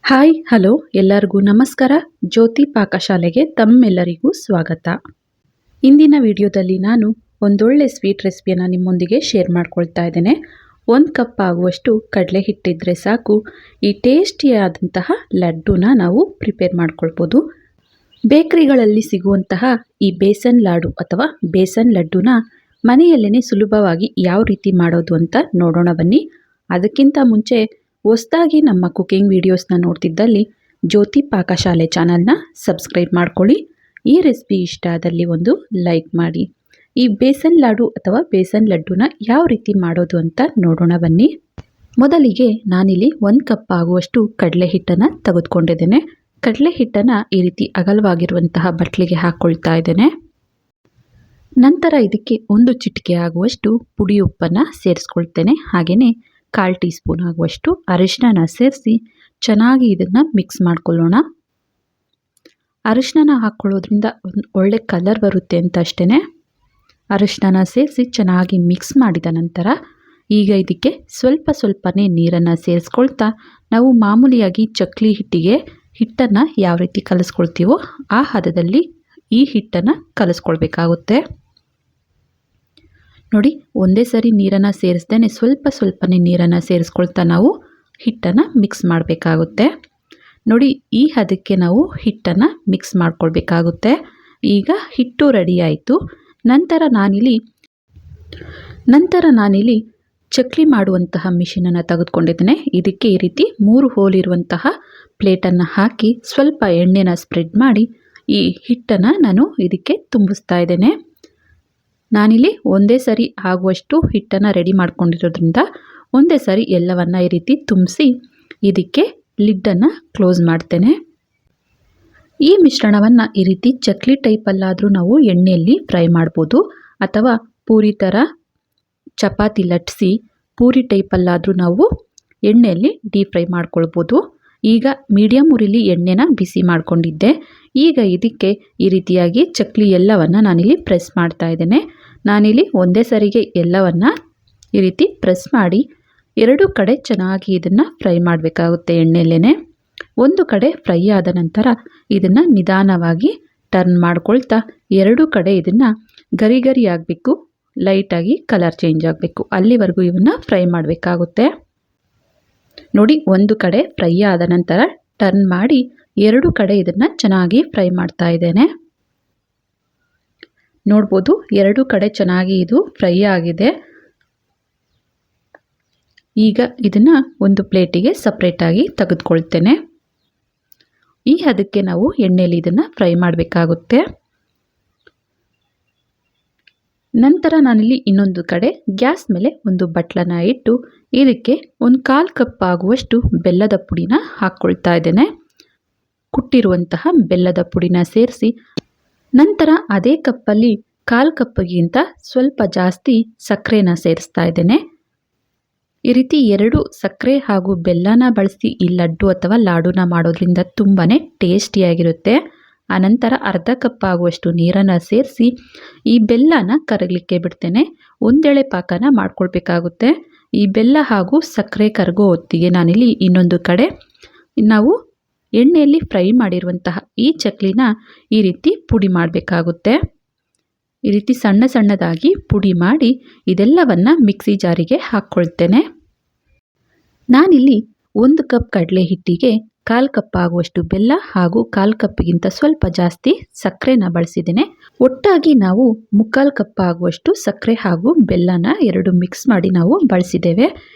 Hi hello ಎಲ್ಲರಿಗೂ ನಮಸ್ಕಾರ. ಜ್ಯೋತಿ ಪಾಕಶಾಲೆಗೆ ತಮ್ಮೆಲ್ಲರಿಗೂ ಸ್ವಾಗತ. ಇಂದಿನ ವಿಡಿಯೋದಲ್ಲಿ ನಾನು ಒಂದೊಳ್ಳೆ ಸ್ವೀಟ್ ರೆಸಿಪಿಯನ್ನು ನಿಮ್ಮೊಂದಿಗೆ ಶೇರ್ ಮಾಡ್ಕೊಳ್ತಾ ಇದ್ದೇನೆ. 1 ಕಪ್ ಆಗುವಷ್ಟು ಕಡಲೆ ಹಿಟ್ಟಿದ್ರೆ ಸಾಕು, ಈ ಟೇಸ್ಟಿಯಾದಂತಹ ಲಡ್ಡುನ ನಾವು ಪ್ರಿಪೇರ್ ಮಾಡ್ಕೊಳ್ಬೋದು. ಬೇಕರಿಗಳಲ್ಲಿ ಸಿಗುವಂತಹ ಈ ಬೇಸನ್ ಲಾಡು ಅಥವಾ ಬೇಸನ್ ಲಡ್ಡುನ ಮನೆಯಲ್ಲೇ ಸುಲಭವಾಗಿ ಯಾವ ರೀತಿ ಮಾಡೋದು ಅಂತ ನೋಡೋಣ ಬನ್ನಿ. ಅದಕ್ಕಿಂತ ಮುಂಚೆ ಹೊಸದಾಗಿ ನಮ್ಮ ಕುಕಿಂಗ್ ವಿಡಿಯೋಸ್ನ ನೋಡ್ತಿದ್ದಲ್ಲಿ ಜ್ಯೋತಿ ಪಾಕಶಾಲೆ ಚಾನಲ್ನ ಸಬ್ಸ್ಕ್ರೈಬ್ ಮಾಡ್ಕೊಳ್ಳಿ. ಈ ರೆಸಿಪಿ ಇಷ್ಟ ಆದಲ್ಲಿ ಒಂದು ಲೈಕ್ ಮಾಡಿ. ಈ ಬೇಸನ್ ಲಾಡು ಅಥವಾ ಬೇಸನ್ ಲಡ್ಡುನ ಯಾವ ರೀತಿ ಮಾಡೋದು ಅಂತ ನೋಡೋಣ ಬನ್ನಿ. ಮೊದಲಿಗೆ ನಾನಿಲ್ಲಿ 1 ಕಪ್ ಆಗುವಷ್ಟು ಕಡಲೆ ಹಿಟ್ಟನ್ನು ತೆಗೆದುಕೊಂಡಿದ್ದೇನೆ. ಕಡಲೆ ಹಿಟ್ಟನ್ನು ಈ ರೀತಿ ಅಗಲವಾಗಿರುವಂತಹ ಬಟ್ಲಿಗೆ ಹಾಕ್ಕೊಳ್ತಾ ಇದ್ದೇನೆ. ನಂತರ ಇದಕ್ಕೆ 1 ಚಿಟಿಕೆ ಆಗುವಷ್ಟು ಪುಡಿ ಉಪ್ಪನ್ನು ಸೇರಿಸ್ಕೊಳ್ತೇನೆ. ಹಾಗೆಯೇ 1/4 ಟೀ ಸ್ಪೂನ್ ಆಗುವಷ್ಟು ಅರಿಶಿನ ಸೇರಿಸಿ ಚೆನ್ನಾಗಿ ಇದನ್ನು ಮಿಕ್ಸ್ ಮಾಡ್ಕೊಳ್ಳೋಣ. ಅರಿಶಿನ ಹಾಕ್ಕೊಳ್ಳೋದ್ರಿಂದ ಒಳ್ಳೆ ಕಲರ್ ಬರುತ್ತೆ ಅಂತ ಅಷ್ಟೇ. ಅರಿಶಿನ ಸೇರಿಸಿ ಚೆನ್ನಾಗಿ ಮಿಕ್ಸ್ ಮಾಡಿದ ನಂತರ ಈಗ ಇದಕ್ಕೆ ಸ್ವಲ್ಪನೇ ನೀರನ್ನು ಸೇರಿಸ್ಕೊಳ್ತಾ ನಾವು ಮಾಮೂಲಿಯಾಗಿ ಚಕ್ಲಿ ಹಿಟ್ಟನ್ನು ಯಾವ ರೀತಿ ಕಲಿಸ್ಕೊಳ್ತೀವೋ ಆ ಹದದಲ್ಲಿ ಈ ಹಿಟ್ಟನ್ನು ಕಲಿಸ್ಕೊಳ್ಬೇಕಾಗುತ್ತೆ. ನೋಡಿ, ಒಂದೇ ಸರಿ ನೀರನ್ನು ಸೇರಿಸ್ದೇನೆ ಸ್ವಲ್ಪನೇ ನೀರನ್ನು ಸೇರಿಸ್ಕೊಳ್ತಾ ನಾವು ಹಿಟ್ಟನ್ನು ಮಿಕ್ಸ್ ಮಾಡಬೇಕಾಗುತ್ತೆ. ನೋಡಿ, ಈ ಹದಕ್ಕೆ ನಾವು ಹಿಟ್ಟನ್ನು ಮಿಕ್ಸ್ ಮಾಡ್ಕೊಳ್ಬೇಕಾಗುತ್ತೆ. ಈಗ ಹಿಟ್ಟು ರೆಡಿ ಆಯಿತು. ನಂತರ ನಾನಿಲ್ಲಿ ಚಕ್ಲಿ ಮಾಡುವಂತಹ ಮಿಷಿನನ್ನು ತೆಗೆದುಕೊಂಡಿದ್ದೇನೆ. ಇದಕ್ಕೆ ಈ ರೀತಿ 3 ಹೋಲ್ ಇರುವಂತಹ ಪ್ಲೇಟನ್ನು ಹಾಕಿ ಸ್ವಲ್ಪ ಎಣ್ಣೆನ ಸ್ಪ್ರೆಡ್ ಮಾಡಿ ಈ ಹಿಟ್ಟನ್ನು ನಾನು ಇದಕ್ಕೆ ತುಂಬಿಸ್ತಾ ಇದ್ದೇನೆ. ನಾನಿಲ್ಲಿ ಒಂದೇ ಸರಿ ಆಗುವಷ್ಟು ಹಿಟ್ಟನ್ನು ರೆಡಿ ಮಾಡ್ಕೊಂಡಿರೋದ್ರಿಂದ ಒಂದೇ ಸರಿ ಎಲ್ಲವನ್ನು ಈ ರೀತಿ ತುಂಬಿಸಿ ಇದಕ್ಕೆ ಲಿಡ್ಡನ್ನು ಕ್ಲೋಸ್ ಮಾಡ್ತೇನೆ. ಈ ಮಿಶ್ರಣವನ್ನು ಈ ರೀತಿ ಚಕ್ಲಿ ಟೈಪಲ್ಲಾದರೂ ನಾವು ಎಣ್ಣೆಯಲ್ಲಿ ಫ್ರೈ ಮಾಡ್ಬೋದು, ಅಥವಾ ಪೂರಿ ಥರ ಚಪಾತಿ ಲಟ್ಟಿಸಿ ಪೂರಿ ಟೈಪಲ್ಲಾದರೂ ನಾವು ಎಣ್ಣೆಯಲ್ಲಿ ಡೀಪ್ ಫ್ರೈ ಮಾಡ್ಕೊಳ್ಬೋದು. ಈಗ ಮೀಡಿಯಮ್ ಉರಿಲಿ ಎಣ್ಣೆನ ಬಿಸಿ ಮಾಡ್ಕೊಂಡಿದ್ದೆ. ಈಗ ಇದಕ್ಕೆ ಈ ರೀತಿಯಾಗಿ ಚಕ್ಲಿ ಎಲ್ಲವನ್ನು ನಾನಿಲ್ಲಿ ಪ್ರೆಸ್ ಮಾಡ್ತಾ ಇದ್ದೇನೆ. ನಾನಿಲ್ಲಿ ಒಂದೇ ಸರಿಗೆ ಎಲ್ಲವನ್ನು ಈ ರೀತಿ ಪ್ರೆಸ್ ಮಾಡಿ 2 ಕಡೆ ಚೆನ್ನಾಗಿ ಇದನ್ನು ಫ್ರೈ ಮಾಡಬೇಕಾಗುತ್ತೆ ಎಣ್ಣೆಯಲ್ಲೇ. ಒಂದು ಕಡೆ ಫ್ರೈ ಆದ ನಂತರ ಇದನ್ನು ನಿಧಾನವಾಗಿ ಟರ್ನ್ ಮಾಡ್ಕೊಳ್ತಾ 2 ಕಡೆ ಇದನ್ನು ಗರಿ ಆಗಬೇಕು, ಲೈಟಾಗಿ ಕಲರ್ ಚೇಂಜ್ ಆಗಬೇಕು, ಅಲ್ಲಿವರೆಗೂ ಇವನ್ನ ಫ್ರೈ ಮಾಡಬೇಕಾಗುತ್ತೆ. ನೋಡಿ, ಒಂದು ಕಡೆ ಫ್ರೈ ಆದ ನಂತರ ಟರ್ನ್ ಮಾಡಿ 2 ಕಡೆ ಇದನ್ನು ಚೆನ್ನಾಗಿ ಫ್ರೈ ಮಾಡ್ತಾ ಇದ್ದೇನೆ. ನೋಡ್ಬೋದು, 2 ಕಡೆ ಚೆನ್ನಾಗಿ ಇದು ಫ್ರೈ ಆಗಿದೆ. ಈಗ ಇದನ್ನು ಒಂದು ಪ್ಲೇಟಿಗೆ ಸಪ್ರೇಟಾಗಿ ತೆಗೆದುಕೊಳ್ತೇನೆ. ಈ ಹದಕ್ಕೆ ನಾವು ಎಣ್ಣೆಯಲ್ಲಿ ಇದನ್ನು ಫ್ರೈ ಮಾಡಬೇಕಾಗುತ್ತೆ. ನಂತರ ನಾನಿಲ್ಲಿ ಇನ್ನೊಂದು ಕಡೆ ಗ್ಯಾಸ್ ಮೇಲೆ ಒಂದು ಬಟ್ಲನ್ನು ಇಟ್ಟು ಇದಕ್ಕೆ 1/4 ಕಪ್ ಆಗುವಷ್ಟು ಬೆಲ್ಲದ ಪುಡಿನ ಹಾಕ್ಕೊಳ್ತಾ ಇದ್ದೇನೆ. ಕುಟ್ಟಿರುವಂತಹ ಬೆಲ್ಲದ ಪುಡಿನ ಸೇರಿಸಿ ನಂತರ ಅದೇ ಕಪ್ಪಲ್ಲಿ 1/4 ಕಪ್ಗಿಂತ ಸ್ವಲ್ಪ ಜಾಸ್ತಿ ಸಕ್ಕರೆನ ಸೇರಿಸ್ತಾ ಇದ್ದೇನೆ. ಈ ರೀತಿ 2 ಸಕ್ಕರೆ ಹಾಗೂ ಬೆಲ್ಲನ ಬಳಸಿ ಈ ಲಡ್ಡು ಅಥವಾ ಲಾಡುನ ಮಾಡೋದ್ರಿಂದ ತುಂಬಾ ಟೇಸ್ಟಿಯಾಗಿರುತ್ತೆ. ಆನಂತರ 1/2 ಕಪ್ ಆಗುವಷ್ಟು ನೀರನ್ನು ಸೇರಿಸಿ ಈ ಬೆಲ್ಲನ ಕರಗಲಿಕ್ಕೆ ಬಿಡ್ತೇನೆ. ಒಂದೆಳೆ ಪಾಕನ ಮಾಡ್ಕೊಳ್ಬೇಕಾಗುತ್ತೆ. ಈ ಬೆಲ್ಲ ಹಾಗೂ ಸಕ್ಕರೆ ಕರಗೋ ಹೊತ್ತಿಗೆ ನಾನಿಲ್ಲಿ ಇನ್ನೊಂದು ಕಡೆ ನಾವು ಎಣ್ಣೆಯಲ್ಲಿ ಫ್ರೈ ಮಾಡಿರುವಂತಹ ಈ ಚಕ್ಲಿನ ಈ ರೀತಿ ಪುಡಿ ಮಾಡಬೇಕಾಗುತ್ತೆ. ಈ ರೀತಿ ಸಣ್ಣದಾಗಿ ಪುಡಿ ಮಾಡಿ ಇದೆಲ್ಲವನ್ನು ಮಿಕ್ಸಿ ಜಾರಿಗೆ ಹಾಕ್ಕೊಳ್ತೇನೆ. ನಾನಿಲ್ಲಿ 1 ಕಪ್ ಕಡಲೆ ಹಿಟ್ಟಿಗೆ 1/4 ಕಪ್ ಆಗುವಷ್ಟು ಬೆಲ್ಲ ಹಾಗೂ 1/4 ಕಪ್ಗಿಂತ ಸ್ವಲ್ಪ ಜಾಸ್ತಿ ಸಕ್ಕರೆನ ಬಳಸಿದ್ದೇನೆ. ಒಟ್ಟಾಗಿ ನಾವು 3/4 ಕಪ್ ಆಗುವಷ್ಟು ಸಕ್ಕರೆ ಹಾಗೂ ಬೆಲ್ಲನ 2 ಮಿಕ್ಸ್ ಮಾಡಿ ನಾವು ಬಳಸಿದ್ದೇವೆ.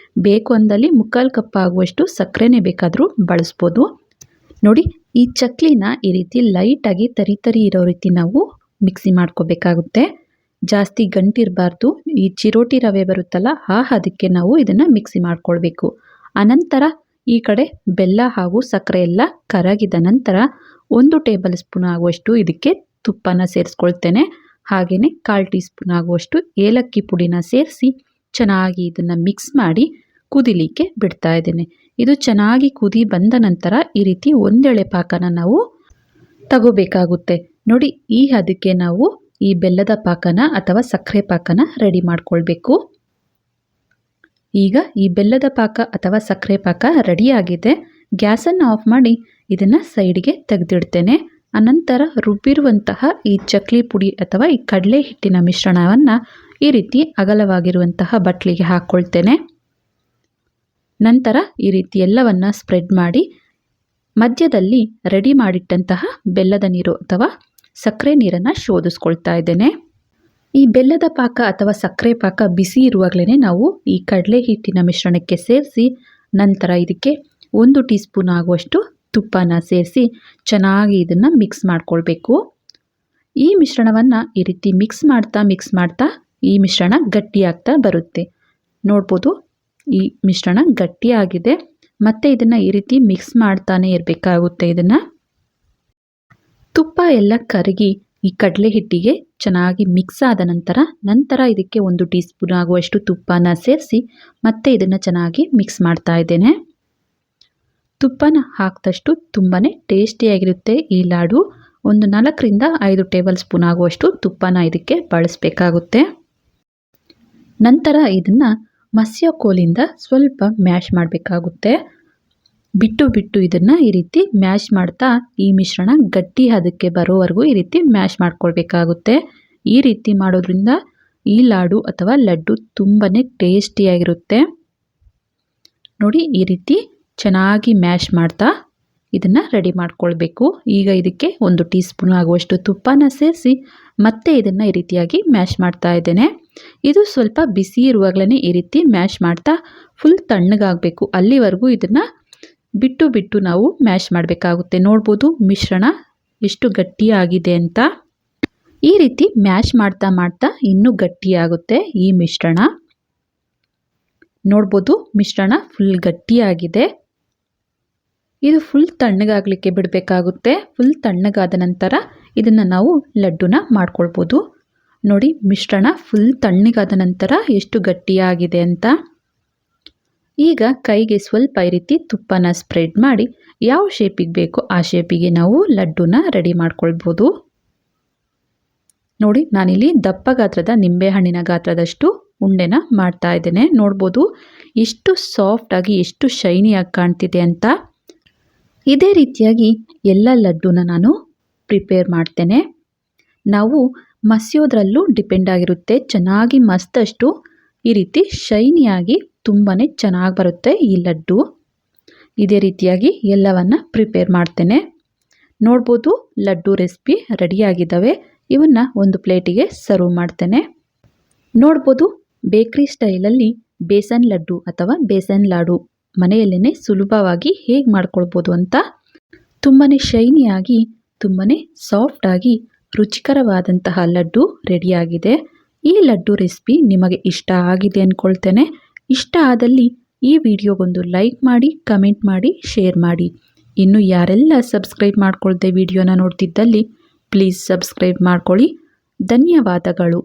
ಬೇಕು ಅಂದಲ್ಲಿ 3/4 ಕಪ್ ಆಗುವಷ್ಟು ಸಕ್ಕರೆನೇ ಬೇಕಾದರೂ ಬಳಸ್ಬೋದು. ನೋಡಿ, ಈ ಚಕ್ಲಿನ ಈ ರೀತಿ ಲೈಟಾಗಿ ತರಿ ಇರೋ ರೀತಿ ನಾವು ಮಿಕ್ಸಿ ಮಾಡ್ಕೋಬೇಕಾಗುತ್ತೆ. ಜಾಸ್ತಿ ಗಂಟಿರಬಾರ್ದು. ಈ ಚಿರೋಟಿ ರವೆ ಬರುತ್ತಲ್ಲ, ಅದಕ್ಕೆ ನಾವು ಇದನ್ನು ಮಿಕ್ಸಿ ಮಾಡ್ಕೊಳ್ಬೇಕು. ಅನಂತರ ಈ ಕಡೆ ಬೆಲ್ಲ ಹಾಗೂ ಸಕ್ಕರೆ ಎಲ್ಲ ಕರಗಿದ ನಂತರ 1 ಟೇಬಲ್ ಸ್ಪೂನ್ ಆಗುವಷ್ಟು ಇದಕ್ಕೆ ತುಪ್ಪನ ಸೇರಿಸ್ಕೊಳ್ತೇನೆ. ಹಾಗೆಯೇ 1/4 ಟೀ ಸ್ಪೂನ್ ಆಗುವಷ್ಟು ಏಲಕ್ಕಿ ಪುಡಿನ ಸೇರಿಸಿ ಚೆನ್ನಾಗಿ ಇದನ್ನು ಮಿಕ್ಸ್ ಮಾಡಿ ಕುದಿಲಿಕ್ಕೆ ಬಿಡ್ತಾ ಇದ್ದೇನೆ. ಇದು ಚೆನ್ನಾಗಿ ಕುದಿ ಬಂದ ನಂತರ ಈ ರೀತಿ ಒಂದೆಳೆ ಪಾಕನ ನಾವು ತಗೋಬೇಕಾಗುತ್ತೆ. ನೋಡಿ, ಈ ಹದಕ್ಕೆ ನಾವು ಈ ಬೆಲ್ಲದ ಪಾಕನ ಅಥವಾ ಸಕ್ಕರೆ ಪಾಕನ ರೆಡಿ ಮಾಡ್ಕೊಳ್ಬೇಕು. ಈಗ ಈ ಬೆಲ್ಲದ ಪಾಕ ಅಥವಾ ಸಕ್ಕರೆ ಪಾಕ ರೆಡಿಯಾಗಿದೆ. ಗ್ಯಾಸನ್ನು ಆಫ್ ಮಾಡಿ ಇದನ್ನು ಸೈಡಿಗೆ ತೆಗೆದಿಡ್ತೇನೆ. ಅನಂತರ ರುಬ್ಬಿರುವಂತಹ ಈ ಚಕ್ಲಿ ಪುಡಿ ಅಥವಾ ಈ ಕಡಲೆ ಹಿಟ್ಟಿನ ಮಿಶ್ರಣವನ್ನು ಈ ರೀತಿ ಅಗಲವಾಗಿರುವಂತಹ ಬಟ್ಲಿಗೆ ಹಾಕ್ಕೊಳ್ತೇನೆ. ನಂತರ ಈ ರೀತಿ ಎಲ್ಲವನ್ನ ಸ್ಪ್ರೆಡ್ ಮಾಡಿ ಮಧ್ಯದಲ್ಲಿ ರೆಡಿ ಮಾಡಿಟ್ಟಂತಹ ಬೆಲ್ಲದ ನೀರು ಅಥವಾ ಸಕ್ಕರೆ ನೀರನ್ನು ಶೋಧಿಸ್ಕೊಳ್ತಾ ಇದ್ದೇನೆ. ಈ ಬೆಲ್ಲದ ಪಾಕ ಅಥವಾ ಸಕ್ಕರೆ ಪಾಕ ಬಿಸಿ ಇರುವಾಗಲೇ ನಾವು ಈ ಕಡಲೆ ಹಿಟ್ಟಿನ ಮಿಶ್ರಣಕ್ಕೆ ಸೇರಿಸಿ ನಂತರ ಇದಕ್ಕೆ 1 ಟೀ ಸ್ಪೂನ್ ಆಗುವಷ್ಟು ತುಪ್ಪನ ಸೇರಿಸಿ ಚೆನ್ನಾಗಿ ಇದನ್ನು ಮಿಕ್ಸ್ ಮಾಡ್ಕೊಳ್ಬೇಕು. ಈ ಮಿಶ್ರಣವನ್ನು ಈ ರೀತಿ ಮಿಕ್ಸ್ ಮಾಡ್ತಾ ಈ ಮಿಶ್ರಣ ಗಟ್ಟಿಯಾಗ್ತಾ ಬರುತ್ತೆ. ನೋಡ್ಬೋದು ಈ ಮಿಶ್ರಣ ಗಟ್ಟಿಯಾಗಿದೆ. ಮತ್ತೆ ಇದನ್ನು ಈ ರೀತಿ ಮಿಕ್ಸ್ ಮಾಡ್ತಾನೆ ಇರಬೇಕಾಗುತ್ತೆ. ಇದನ್ನು ತುಪ್ಪ ಎಲ್ಲ ಕರಗಿ ಈ ಕಡಲೆ ಹಿಟ್ಟಿಗೆ ಚೆನ್ನಾಗಿ ಮಿಕ್ಸ್ ಆದ ನಂತರ ಇದಕ್ಕೆ 1 ಟೀ ಸ್ಪೂನ್ ಆಗುವಷ್ಟು ತುಪ್ಪನ ಸೇರಿಸಿ ಮತ್ತೆ ಇದನ್ನು ಚೆನ್ನಾಗಿ ಮಿಕ್ಸ್ ಮಾಡ್ತಾ ಇದ್ದೇನೆ. ತುಪ್ಪನ ಹಾಕಿದಷ್ಟು ತುಂಬಾ ಟೇಸ್ಟಿಯಾಗಿರುತ್ತೆ ಈ ಲಾಡು. ಒಂದು 4 ರಿಂದ 5 ಟೇಬಲ್ ಸ್ಪೂನ್ ಆಗುವಷ್ಟು ತುಪ್ಪನ ಇದಕ್ಕೆ ಬಳಸಬೇಕಾಗುತ್ತೆ. ನಂತರ ಇದನ್ನು ಮಸ್ಯ ಕೋಲಿಂದ ಸ್ವಲ್ಪ ಮ್ಯಾಶ್ ಮಾಡಬೇಕಾಗುತ್ತೆ. ಬಿಟ್ಟು ಇದನ್ನು ಈ ರೀತಿ ಮ್ಯಾಶ್ ಮಾಡ್ತಾ ಈ ಮಿಶ್ರಣ ಗಟ್ಟಿ ಹದಕ್ಕೆ ಬರೋವರೆಗೂ ಈ ರೀತಿ ಮ್ಯಾಶ್ ಮಾಡ್ಕೊಳ್ಬೇಕಾಗುತ್ತೆ. ಈ ರೀತಿ ಮಾಡೋದ್ರಿಂದ ಈ ಲಾಡು ಅಥವಾ ಲಡ್ಡು ತುಂಬಾ ಟೇಸ್ಟಿಯಾಗಿರುತ್ತೆ. ನೋಡಿ ಈ ರೀತಿ ಚೆನ್ನಾಗಿ ಮ್ಯಾಶ್ ಮಾಡ್ತಾ ಇದನ್ನು ರೆಡಿ ಮಾಡ್ಕೊಳ್ಬೇಕು. ಈಗ ಇದಕ್ಕೆ 1 ಟೀ ಸ್ಪೂನ್ ಆಗುವಷ್ಟು ತುಪ್ಪನ ಸೇರಿಸಿ ಮತ್ತೆ ಇದನ್ನು ಈ ರೀತಿಯಾಗಿ ಮ್ಯಾಶ್ ಮಾಡ್ತಾ ಇದ್ದೇನೆ. ಇದು ಸ್ವಲ್ಪ ಬಿಸಿ ಇರುವಾಗಲೇ ಈ ರೀತಿ ಮ್ಯಾಶ್ ಮಾಡ್ತಾ ಫುಲ್ ತಣ್ಣಗಾಗಬೇಕು. ಅಲ್ಲಿವರೆಗೂ ಇದನ್ನು ಬಿಟ್ಟು ನಾವು ಮ್ಯಾಶ್ ಮಾಡಬೇಕಾಗುತ್ತೆ. ನೋಡ್ಬೋದು ಮಿಶ್ರಣ ಎಷ್ಟು ಗಟ್ಟಿಯಾಗಿದೆ ಅಂತ. ಈ ರೀತಿ ಮ್ಯಾಶ್ ಮಾಡ್ತಾ ಇನ್ನೂ ಗಟ್ಟಿಯಾಗುತ್ತೆ ಈ ಮಿಶ್ರಣ. ನೋಡ್ಬೋದು ಮಿಶ್ರಣ ಫುಲ್ ಗಟ್ಟಿಯಾಗಿದೆ. ಇದು ಫುಲ್ ತಣ್ಣಗಾಗಲಿಕ್ಕೆ ಬಿಡಬೇಕಾಗುತ್ತೆ. ಫುಲ್ ತಣ್ಣಗಾದ ನಂತರ ಇದನ್ನು ನಾವು ಲಡ್ಡುನ ಮಾಡ್ಕೊಳ್ಬೋದು. ನೋಡಿ ಮಿಶ್ರಣ ಫುಲ್ ತಣ್ಣಗಾದ ನಂತರ ಎಷ್ಟು ಗಟ್ಟಿಯಾಗಿದೆ ಅಂತ. ಈಗ ಕೈಗೆ ಸ್ವಲ್ಪ ಈ ರೀತಿ ತುಪ್ಪನ ಸ್ಪ್ರೆಡ್ ಮಾಡಿ ಯಾವ ಶೇಪಿಗೆ ಬೇಕೋ ಆ ಶೇಪಿಗೆ ನಾವು ಲಡ್ಡುನ ರೆಡಿ ಮಾಡ್ಕೊಳ್ಬೋದು. ನೋಡಿ ನಾನಿಲ್ಲಿ ದಪ್ಪ ಗಾತ್ರದ ನಿಂಬೆಹಣ್ಣಿನ ಗಾತ್ರದಷ್ಟು ಉಂಡೆನ ಮಾಡ್ತಾ ಇದ್ದೇನೆ. ನೋಡ್ಬೋದು ಎಷ್ಟು ಸಾಫ್ಟಾಗಿ ಎಷ್ಟು ಶೈನಿಯಾಗಿ ಕಾಣ್ತಿದೆ ಅಂತ. ಇದೇ ರೀತಿಯಾಗಿ ಎಲ್ಲ ಲಡ್ಡುನ ನಾನು ಪ್ರಿಪೇರ್ ಮಾಡ್ತೇನೆ. ನಾವು ಮಸಿಯೋದ್ರಲ್ಲೂ ಡಿಪೆಂಡ್ ಆಗಿರುತ್ತೆ. ಚೆನ್ನಾಗಿ ಮಸ್ತಷ್ಟು ಈ ರೀತಿ ಶೈನಿಯಾಗಿ ತುಂಬಾ ಚೆನ್ನಾಗಿ ಬರುತ್ತೆ ಈ ಲಡ್ಡು. ಇದೇ ರೀತಿಯಾಗಿ ಎಲ್ಲವನ್ನು ಪ್ರಿಪೇರ್ ಮಾಡ್ತೇನೆ. ನೋಡ್ಬೋದು ಲಡ್ಡು ರೆಸಿಪಿ ರೆಡಿಯಾಗಿದ್ದಾವೆ. ಇವನ್ನು ಒಂದು ಪ್ಲೇಟಿಗೆ ಸರ್ವ್ ಮಾಡ್ತೇನೆ. ನೋಡ್ಬೋದು ಬೇಕ್ರಿ ಸ್ಟೈಲಲ್ಲಿ ಬೇಸನ್ ಲಡ್ಡು ಅಥವಾ ಬೇಸನ್ ಲಾಡು ಮನೆಯಲ್ಲೇ ಸುಲಭವಾಗಿ ಹೇಗೆ ಮಾಡ್ಕೊಳ್ಬೋದು ಅಂತ. ತುಂಬಾ ಶೈನಿಯಾಗಿ ತುಂಬಾ ಸಾಫ್ಟಾಗಿ ರುಚಿಕರವಾದಂತಹ ಲಡ್ಡು ರೆಡಿಯಾಗಿದೆ. ಈ ಲಡ್ಡು ರೆಸಿಪಿ ನಿಮಗೆ ಇಷ್ಟ ಆಗಿದೆ ಅಂದ್ಕೊಳ್ತೇನೆ. ಇಷ್ಟ ಆದಲ್ಲಿ ಈ ವಿಡಿಯೋಗೊಂದು ಲೈಕ್ ಮಾಡಿ, ಕಮೆಂಟ್ ಮಾಡಿ, ಶೇರ್ ಮಾಡಿ. ಇನ್ನು ಯಾರೆಲ್ಲ ಸಬ್ಸ್ಕ್ರೈಬ್ ಮಾಡ್ಕೊಳ್ದೆ ವಿಡಿಯೋನ ನೋಡ್ತಿದ್ದಲ್ಲಿ ಪ್ಲೀಸ್ ಸಬ್ಸ್ಕ್ರೈಬ್ ಮಾಡ್ಕೊಳ್ಳಿ. ಧನ್ಯವಾದಗಳು.